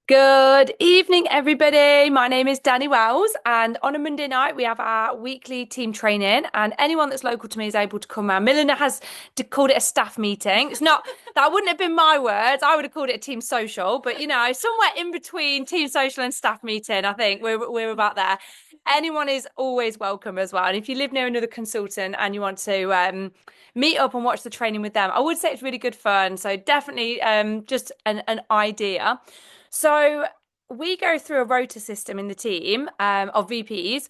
Good evening, everybody. My name is Danny Wells, and on a Monday night, we have our weekly team training. And anyone that's local to me is able to come around. Milena has called it a staff meeting. It's not, that wouldn't have been my words. I would have called it a team social, but somewhere in between team social and staff meeting, I think we're about there. Anyone is always welcome as well. And if you live near another consultant and you want to meet up and watch the training with them, I would say it's really good fun. So definitely just an idea. So we go through a rota system in the team of VPs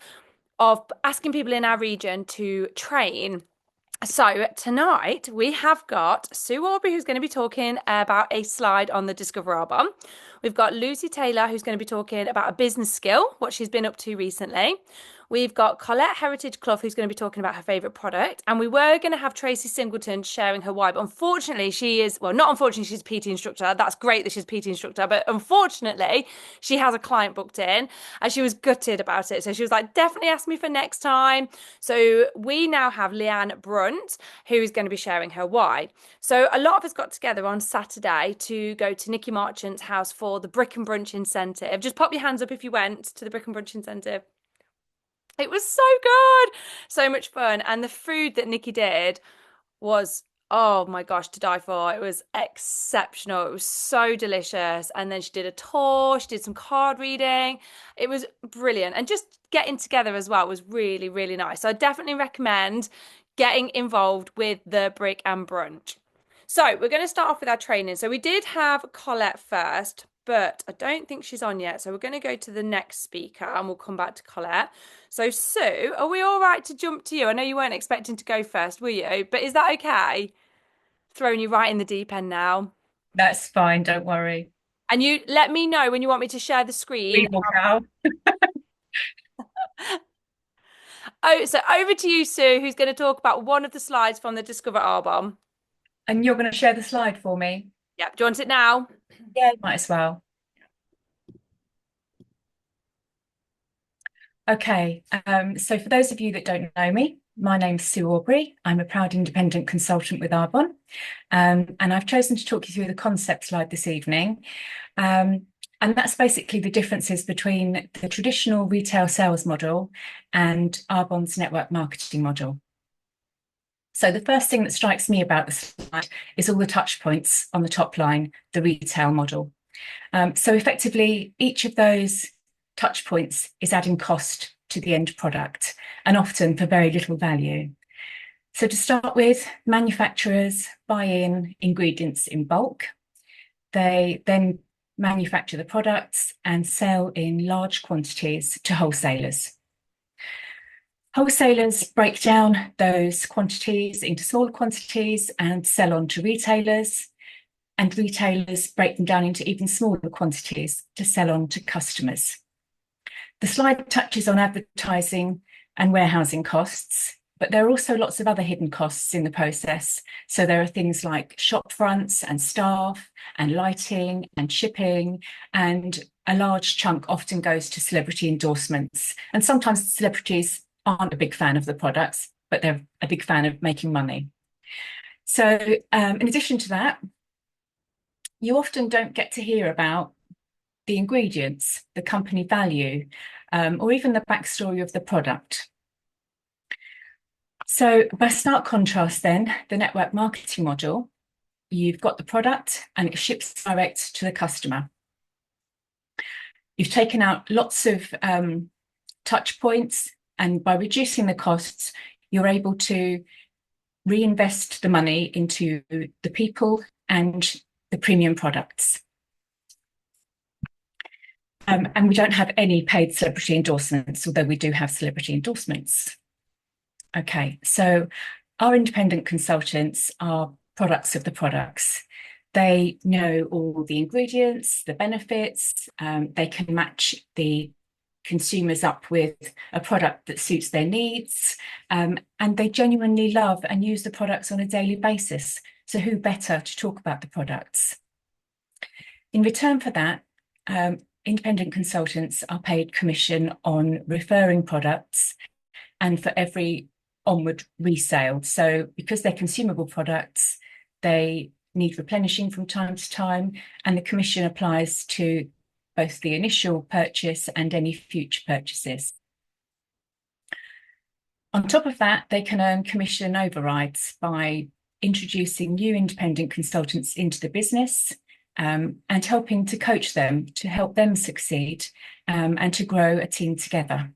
of asking people in our region to train. So tonight we have got Sue Aubrey, who's going to be talking about a slide on the Discover Arbor. We've got Lucy Taylor, who's going to be talking about a business skill, what she's been up to recently. We've got Colette Heritage Clough, who's going to be talking about her favourite product. And we were going to have Tracy Singleton sharing her why. But unfortunately, not unfortunately, she's a PT instructor. That's great that she's a PT instructor. But unfortunately, she has a client booked in and she was gutted about it. So she was like, definitely ask me for next time. So we now have Leanne Brunt, who's going to be sharing her why. So a lot of us got together on Saturday to go to Nikki Marchant's house for the Brick and Brunch incentive. Just pop your hands up if you went to the Brick and Brunch incentive. It was so good, so much fun. And the food that Nikki did was, oh my gosh, to die for. It was exceptional. It was so delicious. And then she did a tour, she did some card reading. It was brilliant. And just getting together as well was really, really nice. So I definitely recommend getting involved with the Brick and Brunch. So we're going to start off with our training. So we did have Colette first, but I don't think she's on yet. So we're going to go to the next speaker and we'll come back to Colette. So Sue, are we all right to jump to you? I know you weren't expecting to go first, were you? But is that okay? Throwing you right in the deep end now. That's fine, don't worry. And you let me know when you want me to share the screen. We will go. Oh, so over to you, Sue, who's going to talk about one of the slides from the Discover Arbor. And you're going to share the slide for me? Yep, do you want it now? Yeah, might as well. Okay, so for those of you that don't know me, my name's Sue Aubrey. I'm a proud independent consultant with Arbonne, and I've chosen to talk you through the concept slide this evening. And that's basically the differences between the traditional retail sales model and Arbonne's network marketing model. So the first thing that strikes me about the slide is all the touch points on the top line, the retail model. So effectively, each of those touch points is adding cost to the end product, and often for very little value. So to start with, manufacturers buy in ingredients in bulk. They then manufacture the products and sell in large quantities to wholesalers. Wholesalers break down those quantities into smaller quantities and sell on to retailers, and retailers break them down into even smaller quantities to sell on to customers. The slide touches on advertising and warehousing costs, but there are also lots of other hidden costs in the process. So there are things like shop fronts and staff and lighting and shipping, and a large chunk often goes to celebrity endorsements. And sometimes celebrities aren't a big fan of the products, but they're a big fan of making money. So in addition to that, you often don't get to hear about the ingredients, the company value, or even the backstory of the product. So by stark contrast then, the network marketing model, you've got the product and it ships direct to the customer. You've taken out lots of touch points, and by reducing the costs, you're able to reinvest the money into the people and the premium products. And we don't have any paid celebrity endorsements, although we do have celebrity endorsements. Okay, so our independent consultants are products of the products. They know all the ingredients, the benefits, they can match the consumers up with a product that suits their needs, and they genuinely love and use the products on a daily basis. So who better to talk about the products? In return for that, independent consultants are paid commission on referring products and for every onward resale. So because they're consumable products, they need replenishing from time to time, and the commission applies to both the initial purchase and any future purchases. On top of that, they can earn commission overrides by introducing new independent consultants into the business, and helping to coach them to help them succeed, and to grow a team together.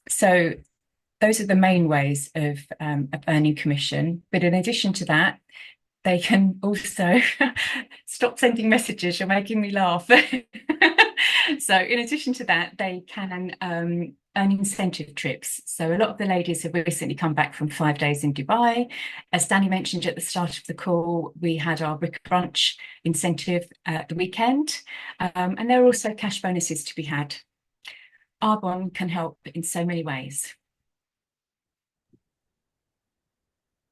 So those are the main ways of earning commission. But in addition to that, they can also stop sending messages. You're making me laugh. So in addition to that, they can earn incentive trips. So a lot of the ladies have recently come back from 5 days in Dubai. As Danny mentioned at the start of the call, we had our Brick Brunch incentive at the weekend, and there are also cash bonuses to be had. Arbonne can help in so many ways.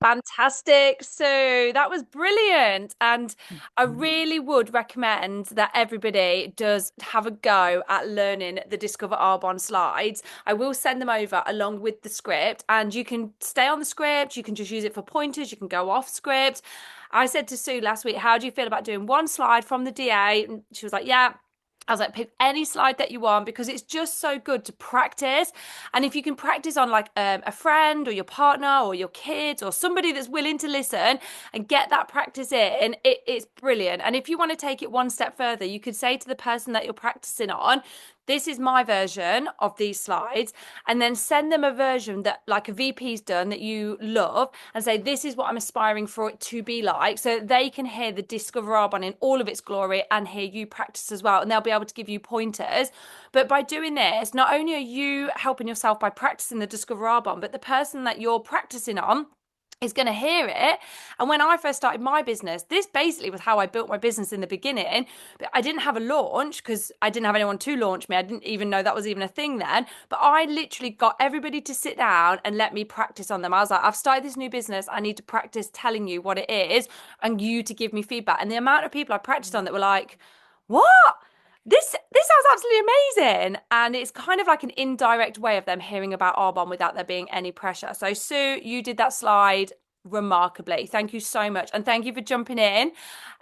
Fantastic. So that was brilliant. And I really would recommend that everybody does have a go at learning the Discover Arbonne slides. I will send them over along with the script, and you can stay on the script. You can just use it for pointers. You can go off script. I said to Sue last week, how do you feel about doing one slide from the DA? And she was like, yeah. I was like, pick any slide that you want, because it's just so good to practice. And if you can practice on like a friend or your partner or your kids or somebody that's willing to listen and get that practice in, it's brilliant. And if you want to take it one step further, you could say to the person that you're practicing on, this is my version of these slides, and then send them a version that like a VP's done that you love, and say, this is what I'm aspiring for it to be like, so that they can hear the Discover Arbonne in all of its glory and hear you practice as well, and they'll be able to give you pointers. But by doing this, not only are you helping yourself by practicing the Discover Arbonne, but the person that you're practicing on is going to hear it. And when I first started my business, this basically was how I built my business in the beginning. But I didn't have a launch because I didn't have anyone to launch me. I didn't even know that was even a thing then. But I literally got everybody to sit down and let me practice on them. I was like, I've started this new business. I need to practice telling you what it is and you to give me feedback. And the amount of people I practiced on that were like, what? This sounds absolutely amazing. And it's kind of like an indirect way of them hearing about Arbonne without there being any pressure. So Sue, you did that slide remarkably. Thank you so much. And thank you for jumping in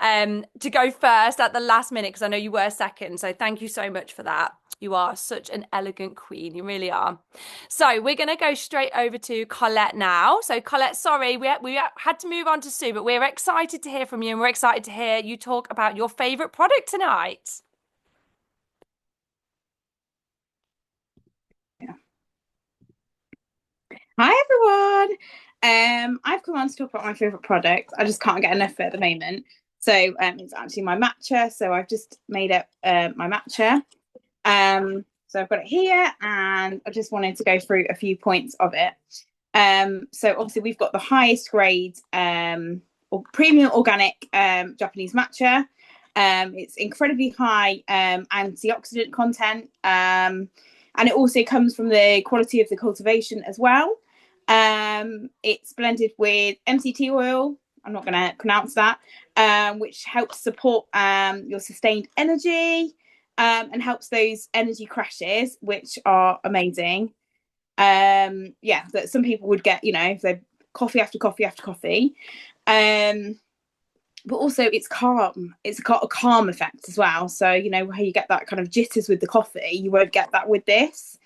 to go first at the last minute, because I know you were second. So thank you so much for that. You are such an elegant queen. You really are. So we're going to go straight over to Colette now. So Colette, sorry, we had to move on to Sue, but we're excited to hear from you, and we're excited to hear you talk about your favourite product tonight. Hi everyone. I've come on to talk about my favourite product. I just can't get enough of it at the moment. So it's actually my matcha. So I've just made up my matcha. So I've got it here, and I just wanted to go through a few points of it. So obviously we've got the highest grade or premium organic Japanese matcha. It's incredibly high antioxidant content. And it also comes from the quality of the cultivation as well. It's blended with MCT oil. I'm not going to pronounce that, which helps support your sustained energy, and helps those energy crashes, which are amazing. That some people would get, if they're coffee after coffee after coffee. But also it's calm. It's got a calm effect as well. So, how you get that kind of jitters with the coffee, you won't get that with this.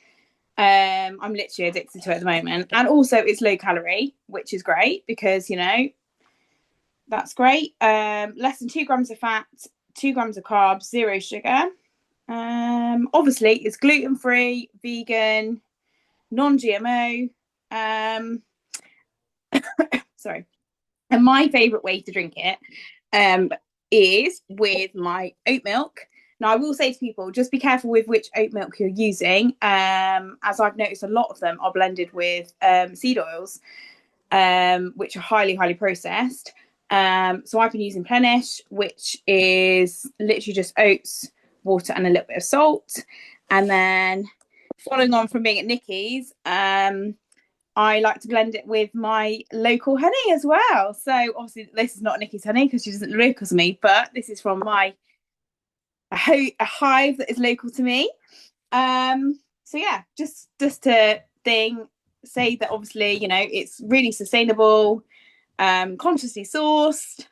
I'm literally addicted to it at the moment. And also it's low calorie, which is great because, that's great. Less than 2 grams of fat, 2 grams of carbs, 0 sugar. Obviously it's gluten-free, vegan, non-GMO. Sorry. And my favourite way to drink it is with my oat milk. Now, I will say to people, just be careful with which oat milk you're using, as I've noticed a lot of them are blended with seed oils, which are highly, highly processed. So I've been using Plenish, which is literally just oats, water and a little bit of salt. And then following on from being at Nikki's, I like to blend it with my local honey as well. So obviously this is not Nikki's honey because she doesn't local to me, but this is from a hive that is local to me. So yeah, just to say that obviously, it's really sustainable, consciously sourced,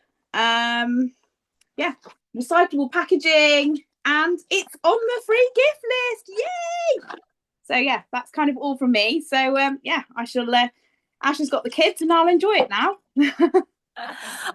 recyclable packaging, and it's on the free gift list. Yay! So yeah, that's kind of all from me. So yeah, I shall. Ash has got the kids, and I'll enjoy it now.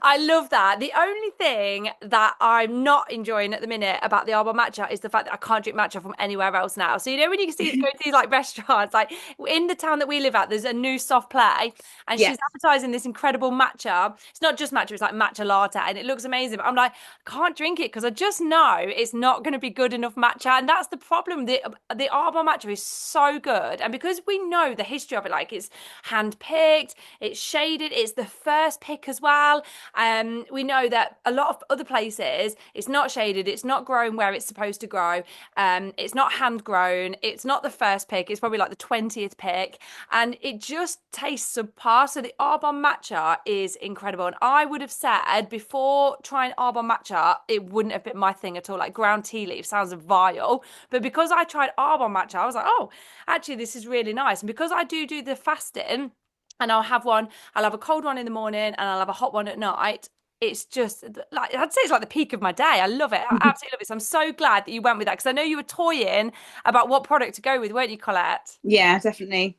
I love that. The only thing that I'm not enjoying at the minute about the Arbor matcha is the fact that I can't drink matcha from anywhere else now. So, you know, when you see go to these like restaurants, like in the town that we live at, there's a new soft play and Yeah. she's advertising this incredible matcha. It's not just matcha, it's like matcha latte and it looks amazing. But I'm like, I can't drink it because I just know it's not going to be good enough matcha. And that's the problem. The Arbor matcha is so good. And because we know the history of it, like it's hand picked, it's shaded, it's the first pick as well. We know that a lot of other places it's not shaded, it's not grown where it's supposed to grow, it's not hand grown, it's not the first pick, it's probably like the 20th pick, and it just tastes subpar. So the Arbonne matcha is incredible, and I would have said before trying Arbonne matcha it wouldn't have been my thing at all. Like ground tea leaf sounds vile, but because I tried Arbonne matcha I was like, oh, actually this is really nice. And because I do the fasting and I'll have a cold one in the morning and I'll have a hot one at night. It's just like, I'd say it's like the peak of my day. I love it. I absolutely love it. So I'm so glad that you went with that because I know you were toying about what product to go with, weren't you, Colette? Yeah, definitely.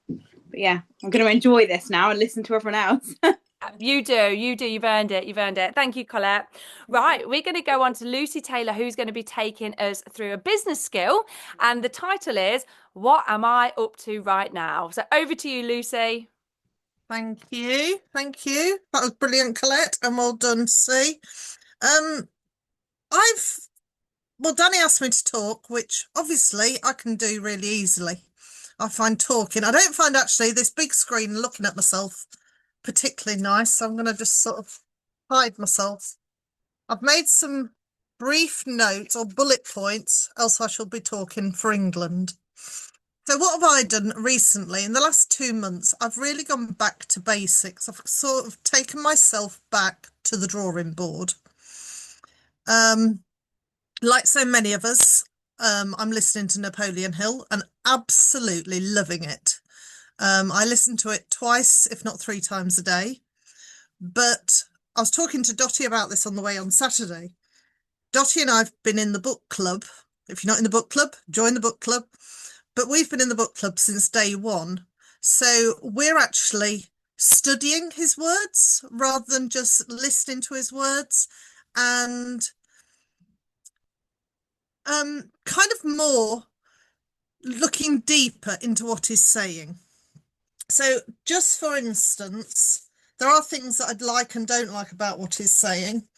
But yeah, I'm going to enjoy this now and listen to everyone else. You do. You've earned it. Thank you, Colette. Right, we're going to go on to Lucy Taylor, who's going to be taking us through a business skill. And the title is, What Am I Up to Right Now? So over to you, Lucy. Thank you. That was brilliant, Colette, and well done, C. Danny asked me to talk, which obviously I can do really easily. I find talking. I don't find actually this big screen looking at myself particularly nice, so I'm going to just sort of hide myself. I've made some brief notes or bullet points, else I shall be talking for England. So what have I done recently? In the last 2 months, I've really gone back to basics. I've sort of taken myself back to the drawing board. Like so many of us, I'm listening to Napoleon Hill and absolutely loving it. I listen to it twice, if not 3 times a day. But I was talking to Dottie about this on the way on Saturday. Dottie and I have been in the book club. If you're not in the book club, join the book club. But we've been in the book club since day one. So we're actually studying his words rather than just listening to his words, and kind of more looking deeper into what he's saying. So just for instance, there are things that I'd like and don't like about what he's saying,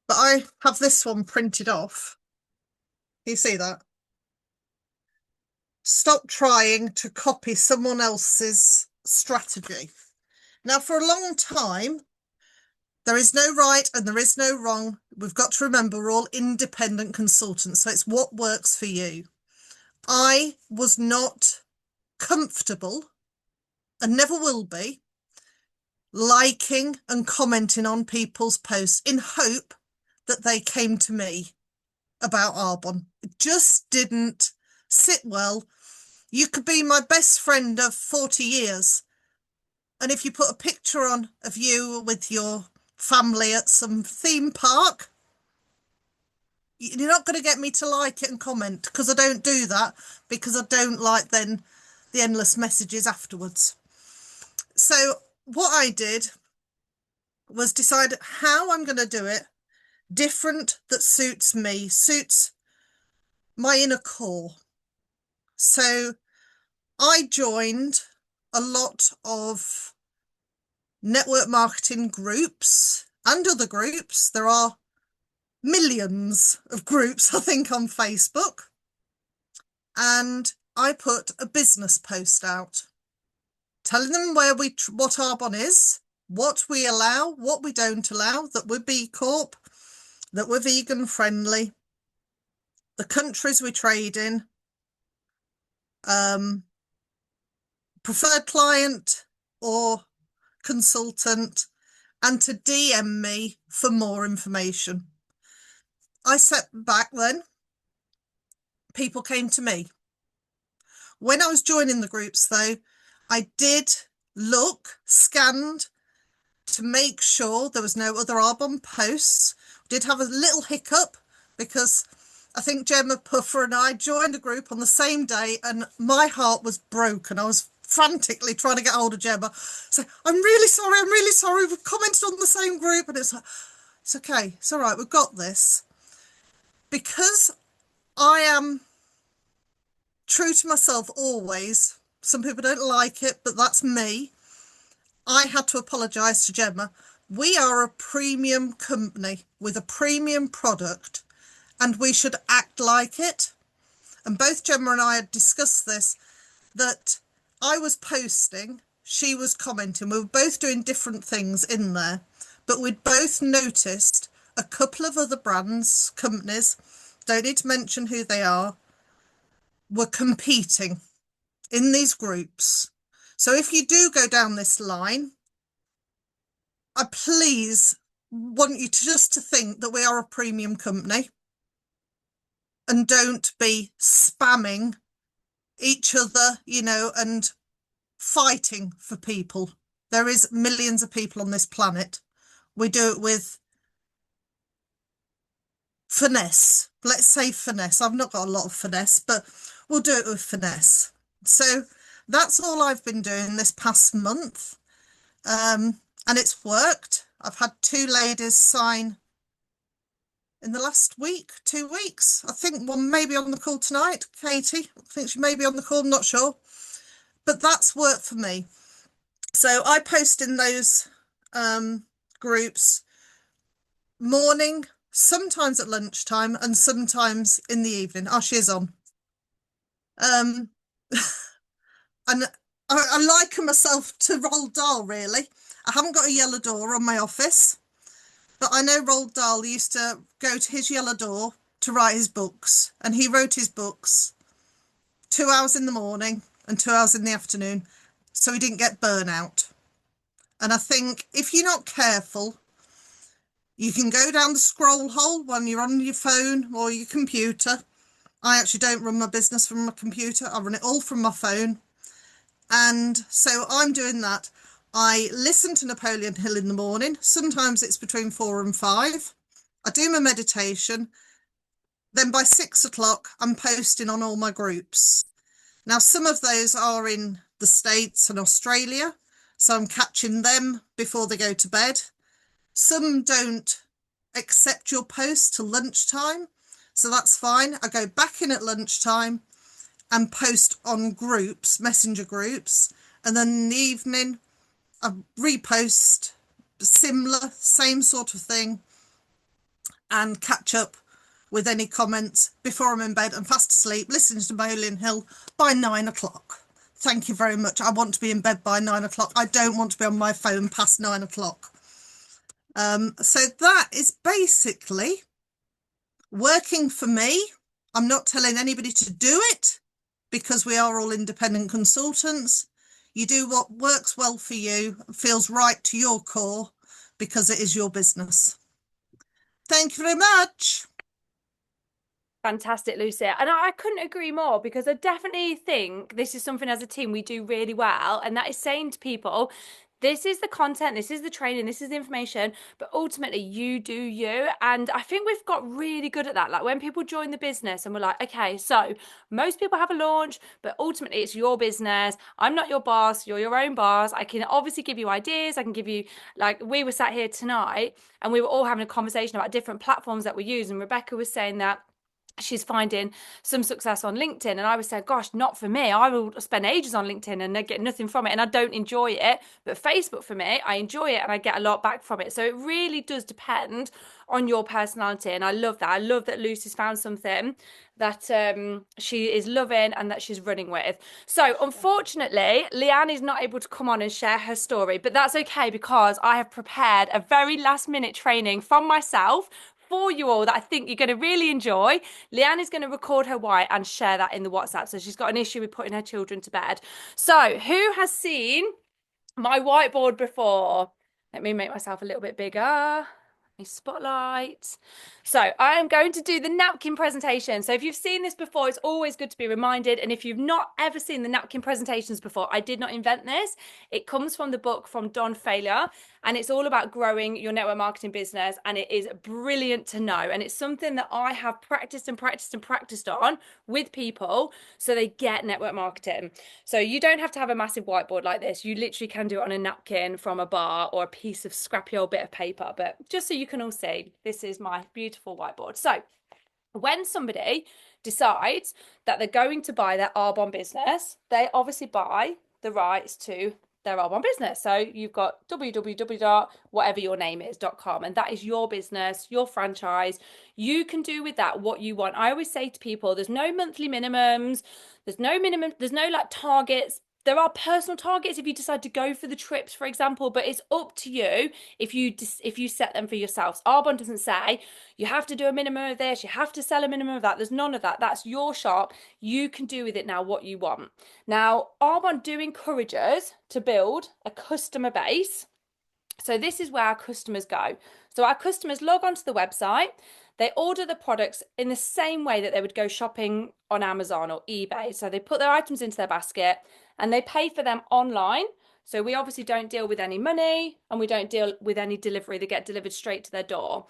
but I have this one printed off. Can you see that? Stop trying to copy someone else's strategy. Now, for a long time, there is no right and there is no wrong. We've got to remember we're all independent consultants, so it's what works for you. I was not comfortable, and never will be, liking and commenting on people's posts in hope that they came to me about Arbonne. It just didn't sit well. You could be my best friend of 40 years, and if you put a picture on of you with your family at some theme park, you're not going to get me to like it and comment, because I don't do that, because I don't like then the endless messages afterwards. So what I did was decide how I'm going to do it different, that suits me, suits my inner core. So I joined a lot of network marketing groups and other groups. There are millions of groups, I think, on Facebook. And I put a business post out telling them what Arbonne is, what we allow, what we don't allow, that we're B Corp, that we're vegan friendly, the countries we trade in, preferred client or consultant, and to DM me for more information. I sat back then, people came to me. When I was joining the groups though, I did scanned to make sure there was no other Arbonne posts. Did have a little hiccup because I think Gemma Puffer and I joined a group on the same day, and my heart was broken. I was frantically trying to get hold of Gemma. So I'm really sorry. We've commented on the same group, and it's like, it's okay, it's all right, we've got this. Because I am true to myself always. Some people don't like it, but that's me. I had to apologise to Gemma. We are a premium company with a premium product, and we should act like it. And both Gemma and I had discussed this, that I was posting, she was commenting. We were both doing different things in there, but we'd both noticed a couple of other brands, companies, don't need to mention who they are, were competing in these groups. So if you do go down this line, I please want you to just to think that we are a premium company, and don't be spamming each other, you know, and fighting for people. There is millions of people on this planet. We do it with finesse. Let's say finesse. I've not got a lot of finesse, but we'll do it with finesse. So that's all I've been doing this past month. And it's worked. I've had 2 ladies sign in the last week, 2 weeks. I think one may be on the call tonight, Katie. I think she may be on the call, I'm not sure. But that's worked for me. So I post in those groups morning, sometimes at lunchtime, and sometimes in the evening. Oh, she is on. And I liken myself to Roald Dahl, really. I haven't got a yellow door on my office, but I know Roald Dahl used to go to his yellow door to write his books, and he wrote his books 2 hours in the morning and 2 hours in the afternoon, so he didn't get burnout. And I think if you're not careful, you can go down the scroll hole when you're on your phone or your computer. I actually don't run my business from my computer. I run it all from my phone. And so I'm doing that. I listen to Napoleon Hill in the morning. Sometimes it's between 4 and 5. I do my meditation. Then by 6 o'clock, I'm posting on all my groups. Now, some of those are in the States and Australia, so I'm catching them before they go to bed. Some don't accept your post till lunchtime, so that's fine. I go back in at lunchtime and post on groups, messenger groups, and then in the evening I repost similar, same sort of thing, and catch up with any comments before I'm in bed and fast asleep, listening to Napoleon Hill by 9 o'clock. Thank you very much. I want to be in bed by 9 o'clock. I don't want to be on my phone past 9 o'clock. So that is basically working for me. I'm not telling anybody to do it, because we are all independent consultants. You do what works well for you, feels right to your core, because it is your business. Thank you very much. Fantastic, Lucy. And I couldn't agree more, because I definitely think this is something as a team we do really well. And that is saying to people, this is the content, this is the training, this is the information, but ultimately you do you. And I think we've got really good at that. Like when people join the business and we're like, okay, so most people have a launch, but ultimately it's your business. I'm not your boss, you're your own boss. I can obviously give you ideas. I can give you, like we were sat here tonight and we were all having a conversation about different platforms that we use. And Rebecca was saying that she's finding some success on LinkedIn, and I was saying, gosh, not for me. I will spend ages on LinkedIn and I get nothing from it, and I don't enjoy it. But Facebook, for me, I enjoy it and I get a lot back from it. So it really does depend on your personality, and I love that. I love that Lucy's found something that she is loving and that she's running with. So unfortunately, Leanne is not able to come on and share her story, but that's okay, because I have prepared a very last minute training from myself for you all that I think you're going to really enjoy. Leanne is going to record her why and share that in the WhatsApp. So she's got an issue with putting her children to bed. So who has seen my whiteboard before? Let me make myself a little bit bigger. Spotlight. So I am going to do the napkin presentation. So if you've seen this before, it's always good to be reminded. And if you've not ever seen the napkin presentations before, I did not invent this. It comes from the book from Don Failure, and it's all about growing your network marketing business. And it is brilliant to know. And it's something that I have practiced and practiced and practiced on with people so they get network marketing. So you don't have to have a massive whiteboard like this. You literally can do it on a napkin from a bar or a piece of scrappy old bit of paper. But just so you can all see, this is my beautiful whiteboard. So when somebody decides that they're going to buy their Arbonne business, they obviously buy the rights to their Arbonne business. So you've got www.whateveryourname.com, and that is your business, your franchise. You can do with that what you want. I always say to people, there's no monthly minimums, there's no like targets. There are personal targets if you decide to go for the trips, for example, but it's up to you if you set them for yourselves. Arbonne doesn't say you have to do a minimum of this, you have to sell a minimum of that. There's none of that. That's your shop. You can do with it now what you want. Now, Arbonne do encourage us to build a customer base. So this is where our customers go. So our customers log onto the website. They order the products in the same way that they would go shopping on Amazon or eBay. So they put their items into their basket and they pay for them online. So we obviously don't deal with any money and we don't deal with any delivery. They get delivered straight to their door.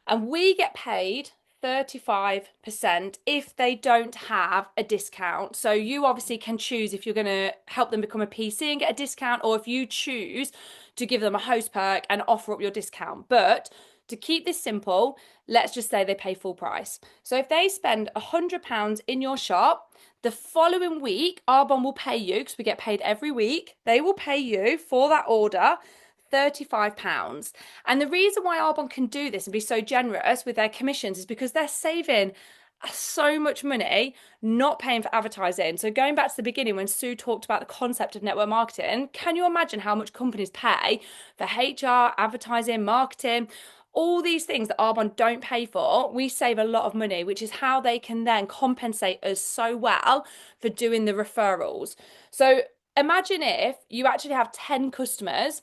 And we get paid 35% if they don't have a discount. So you obviously can choose if you're going to help them become a PC and get a discount, or if you choose to give them a host perk and offer up your discount. But to keep this simple, let's just say they pay full price. So if they spend £100 in your shop, the following week, Arbonne will pay you, because we get paid every week, they will pay you for that order £35. And the reason why Arbonne can do this and be so generous with their commissions is because they're saving so much money not paying for advertising. So going back to the beginning when Sue talked about the concept of network marketing, can you imagine how much companies pay for HR, advertising, marketing? All these things that Arbonne don't pay for, we save a lot of money, which is how they can then compensate us so well for doing the referrals. So imagine if you actually have 10 customers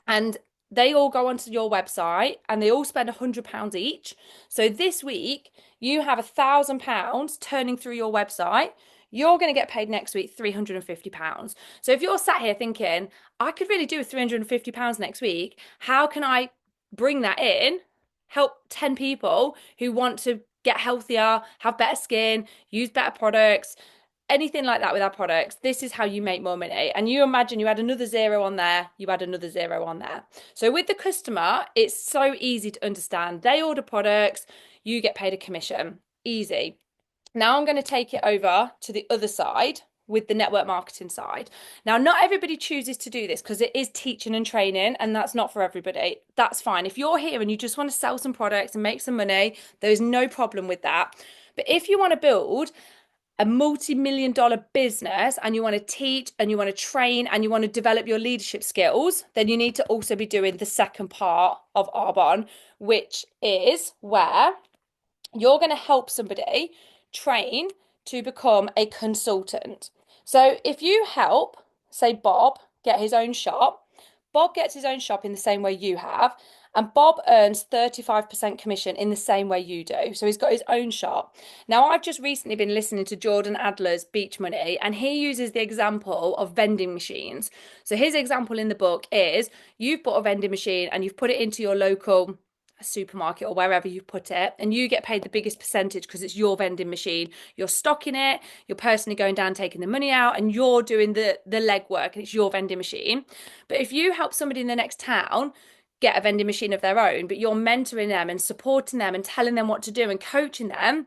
and they all go onto your website and they all spend £100 each. So this week you have £1,000 turning through your website. You're going to get paid next week £350. So if you're sat here thinking, I could really do with £350 next week, how can I bring that in, help 10 people who want to get healthier, have better skin, use better products, anything like that with our products? This is how you make more money. And you imagine you add another zero on there, you add another zero on there. So with the customer, it's so easy to understand. They order products, you get paid a commission. Easy. Now I'm going to take it over to the other side with the network marketing side. Now, not everybody chooses to do this because it is teaching and training, and that's not for everybody. That's fine. If you're here and you just want to sell some products and make some money, there's no problem with that. But if you want to build a multi-million-dollar business and you want to teach and you want to train and you want to develop your leadership skills, then you need to also be doing the second part of Arbonne, which is where you're going to help somebody train to become a consultant. So if you help, say, Bob get his own shop, Bob gets his own shop in the same way you have, and Bob earns 35% commission in the same way you do. So he's got his own shop. Now, I've just recently been listening to Jordan Adler's Beach Money, and he uses the example of vending machines. So his example in the book is you've bought a vending machine and you've put it into your local supermarket or wherever you put it, and you get paid the biggest percentage because it's your vending machine. You're stocking it, you're personally going down taking the money out, and you're doing the legwork, and it's your vending machine. But if you help somebody in the next town get a vending machine of their own, but you're mentoring them and supporting them and telling them what to do and coaching them,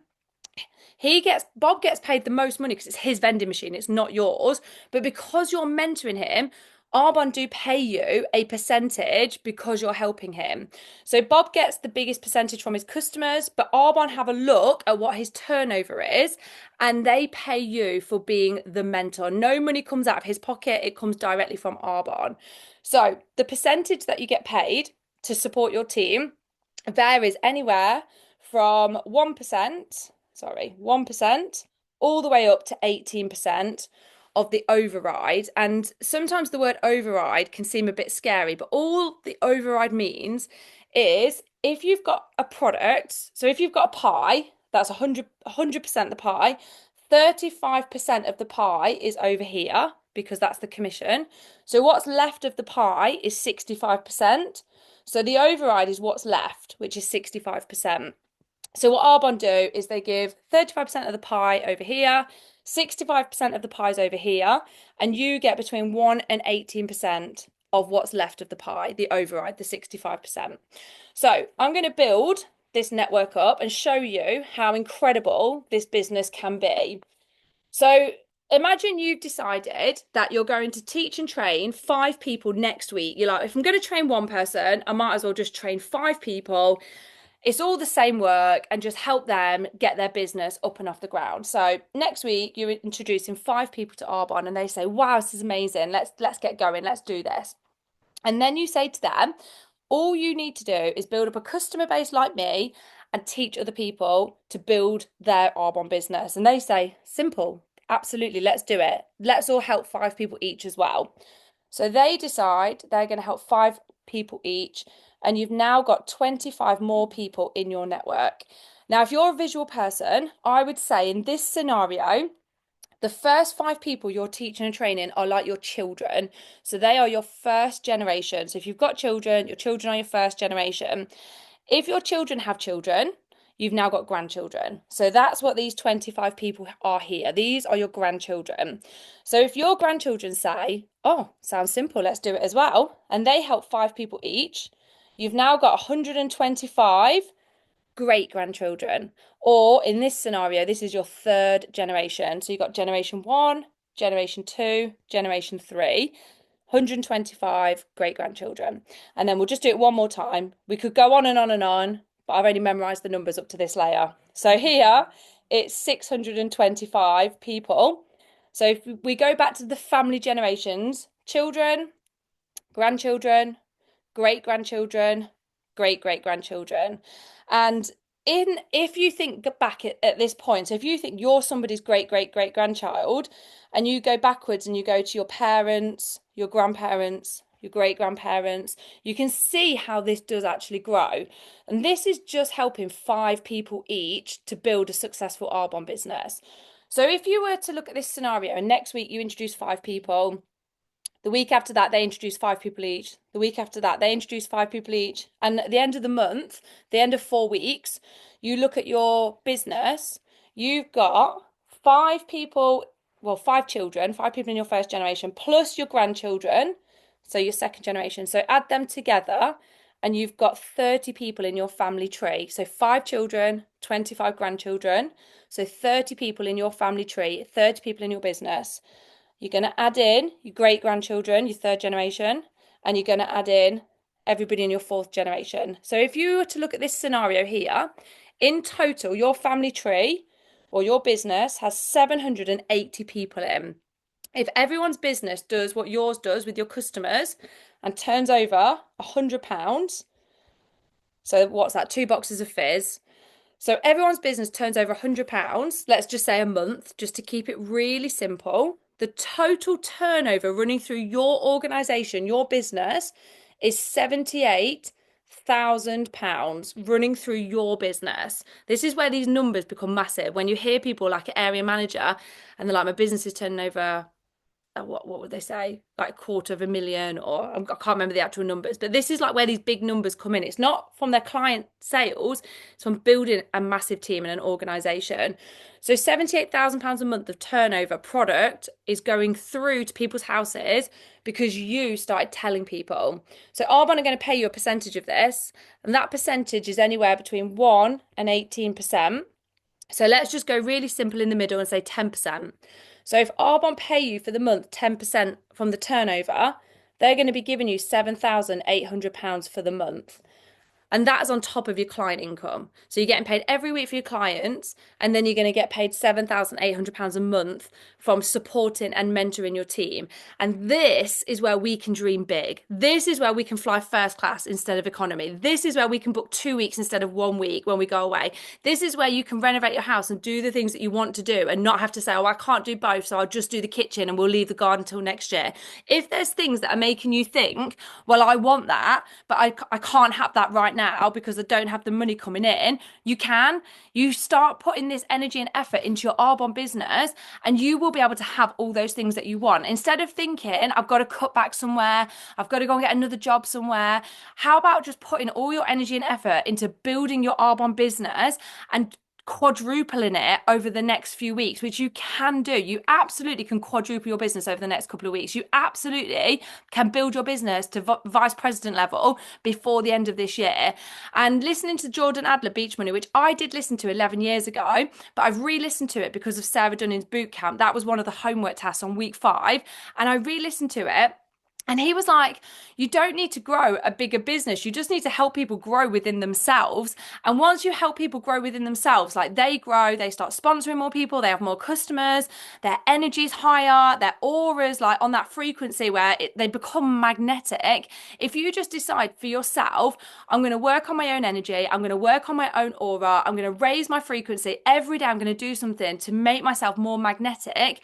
Bob gets paid the most money because it's his vending machine, it's not yours. But because you're mentoring him, Arbonne do pay you a percentage because you're helping him. So Bob gets the biggest percentage from his customers, but Arbonne have a look at what his turnover is and they pay you for being the mentor. No money comes out of his pocket, it comes directly from Arbonne. So the percentage that you get paid to support your team varies anywhere from 1%, all the way up to 18% of the override. And sometimes the word override can seem a bit scary, but all the override means is if you've got a product, so if you've got a pie, that's 100% the pie, 35% of the pie is over here because that's the commission. So what's left of the pie is 65%. So the override is what's left, which is 65%. So what Arbonne do is they give 35% of the pie over here, 65% of the pies over here, and you get between 1 and 18% of what's left of the pie, the override, the 65%. So I'm going to build this network up and show you how incredible this business can be. So imagine you've decided that you're going to teach and train 5 people next week. You're like, if I'm going to train one person, I might as well just train 5 people. It's all the same work and just help them get their business up and off the ground. So next week you're introducing 5 people to Arbonne and they say, wow, this is amazing. Let's get going. Let's do this. And then you say to them, all you need to do is build up a customer base like me and teach other people to build their Arbonne business. And they say, simple, absolutely, let's do it. Let's all help 5 people each as well. So they decide they're going to help 5 people each, and you've now got 25 more people in your network. Now, if you're a visual person, I would say in this scenario, the first 5 people you're teaching and training are like your children. So they are your first generation. So if you've got children, your children are your first generation. If your children have children, you've now got grandchildren. So that's what these 25 people are here. These are your grandchildren. So if your grandchildren say, oh, sounds simple, let's do it as well, and they help 5 people each, you've now got 125 great-grandchildren. Or in this scenario, this is your 3rd generation. So you've got generation 1, generation 2, generation 3, 125 great-grandchildren. And then we'll just do it one more time. We could go on and on and on, but I've only memorized the numbers up to this layer. So here it's 625 people. So if we go back to the family generations, children, grandchildren, great-grandchildren, great-great-grandchildren. And if you think back at this point, so if you think you're somebody's great-great-great-grandchild and you go backwards and you go to your parents, your grandparents, your great-grandparents, you can see how this does actually grow. And this is just helping 5 people each to build a successful Arbonne business. So if you were to look at this scenario and next week you introduce 5 people, the week after that, they introduce 5 people each. The week after that, they introduce 5 people each. And at the end of the month, the end of 4 weeks, you look at your business, you've got 5 people, well, 5 children, 5 people in your first generation, plus your grandchildren, so your second generation. So add them together, and you've got 30 people in your family tree. So 5 children, 25 grandchildren. So 30 people in your family tree, 30 people in your business. You're going to add in your great-grandchildren, your 3rd generation, and you're going to add in everybody in your 4th generation. So if you were to look at this scenario here, in total, your family tree or your business has 780 people in. If everyone's business does what yours does with your customers and turns over £100, so what's that, 2 boxes of fizz, so everyone's business turns over £100, let's just say a month, just to keep it really simple. The total turnover running through your organisation, your business, is £78,000 running through your business. This is where these numbers become massive. When you hear people like an area manager and they're like, my business is turning over, what would they say? Like $250,000, or I can't remember the actual numbers, but this is like where these big numbers come in. It's not from their client sales, it's from building a massive team and an organisation. So £78,000 a month of turnover product is going through to people's houses because you started telling people. So Arbonne are going to pay you a percentage of this, and that percentage is anywhere between 1 and 18%. So let's just go really simple in the middle and say 10%. So if Arbonne pay you for the month 10% from the turnover, they're going to be giving you £7,800 for the month. And that's on top of your client income. So you're getting paid every week for your clients, and then you're going to get paid £7,800 a month from supporting and mentoring your team. And this is where we can dream big. This is where we can fly first class instead of economy. This is where we can book 2 weeks instead of 1 week when we go away. This is where you can renovate your house and do the things that you want to do and not have to say, oh, I can't do both, so I'll just do the kitchen and we'll leave the garden till next year. If there's things that are making you think, well, I want that, but I can't have that right now because I don't have the money coming in. You start putting this energy and effort into your Arbonne business, and you will be able to have all those things that you want. Instead of thinking, I've got to cut back somewhere, I've got to go and get another job somewhere. How about just putting all your energy and effort into building your Arbonne business and quadrupling it over the next few weeks, which you can do. You absolutely can quadruple your business over the next couple of weeks. You absolutely can build your business to vice president level before the end of this year. And listening to Jordan Adler, Beach Money, which I did listen to 11 years ago, but I've re-listened to it because of Sarah Dunning's boot camp. That was one of the homework tasks on week 5, and I re-listened to it. And he was like, you don't need to grow a bigger business. You just need to help people grow within themselves. And once you help people grow within themselves, like they grow, they start sponsoring more people, they have more customers, their energy's higher, their aura's like on that frequency where they become magnetic. If you just decide for yourself, I'm going to work on my own energy, I'm going to work on my own aura, I'm going to raise my frequency every day, I'm going to do something to make myself more magnetic.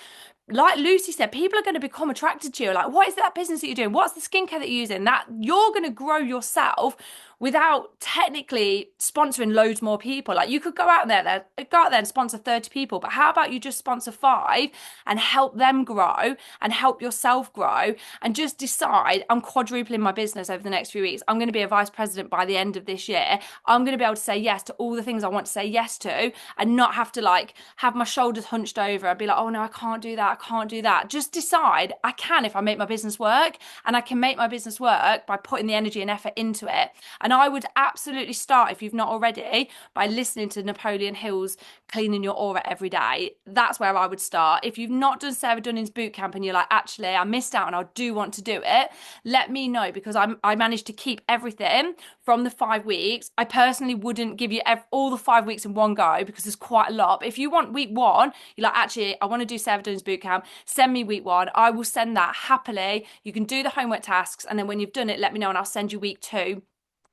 Like Lucy said, people are going to become attracted to you. Like, what is that business that you're doing? What's the skincare that you're using? That you're going to grow yourself without technically sponsoring loads more people. Like, you could go out there and sponsor 30 people, but how about you just sponsor 5 and help them grow and help yourself grow, and just decide, I'm quadrupling my business over the next few weeks. I'm going to be a vice president by the end of this year. I'm going to be able to say yes to all the things I want to say yes to, and not have to like have my shoulders hunched over and be like, oh no, I can't do that. I can't do that. Just decide, I can if I make my business work, and I can make my business work by putting the energy and effort into it. And I would absolutely start, if you've not already, by listening to Napoleon Hill's Cleaning Your Aura Every Day. That's where I would start. If you've not done Sarah Dunning's bootcamp and you're like, actually, I missed out and I do want to do it, let me know, because I managed to keep everything from the 5 weeks. I personally wouldn't give you all the 5 weeks in one go because there's quite a lot. But if you want week 1, you're like, actually, I want to do Sarah Dunning's bootcamp, send me week 1. I will send that happily. You can do the homework tasks, and then when you've done it, let me know and I'll send you week 2.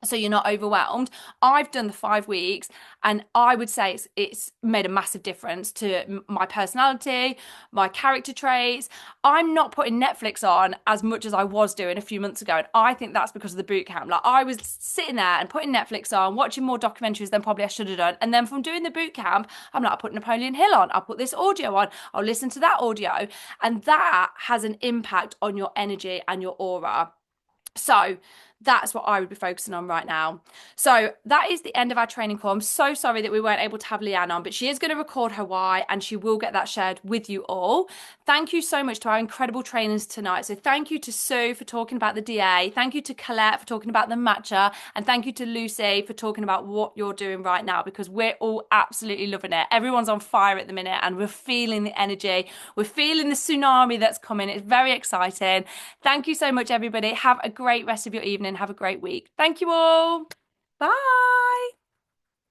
So you're not overwhelmed. I've done the 5 weeks, and I would say it's made a massive difference to my personality, my character traits. I'm not putting Netflix on as much as I was doing a few months ago, and I think that's because of the boot camp. Like, I was sitting there and putting Netflix on, watching more documentaries than probably I should have done, and then from doing the boot camp, I'm like, I'll put Napoleon Hill on, I'll put this audio on, I'll listen to that audio, and that has an impact on your energy and your aura. So that's what I would be focusing on right now. So that is the end of our training call. I'm so sorry that we weren't able to have Leanne on, but she is going to record her why, and she will get that shared with you all. Thank you so much to our incredible trainers tonight. So thank you to Sue for talking about the DA. Thank you to Colette for talking about the matcha. And thank you to Lucy for talking about what you're doing right now, because we're all absolutely loving it. Everyone's on fire at the minute, and we're feeling the energy. We're feeling the tsunami that's coming. It's very exciting. Thank you so much, everybody. Have a great rest of your evening. Have a great week. Thank you all. Bye.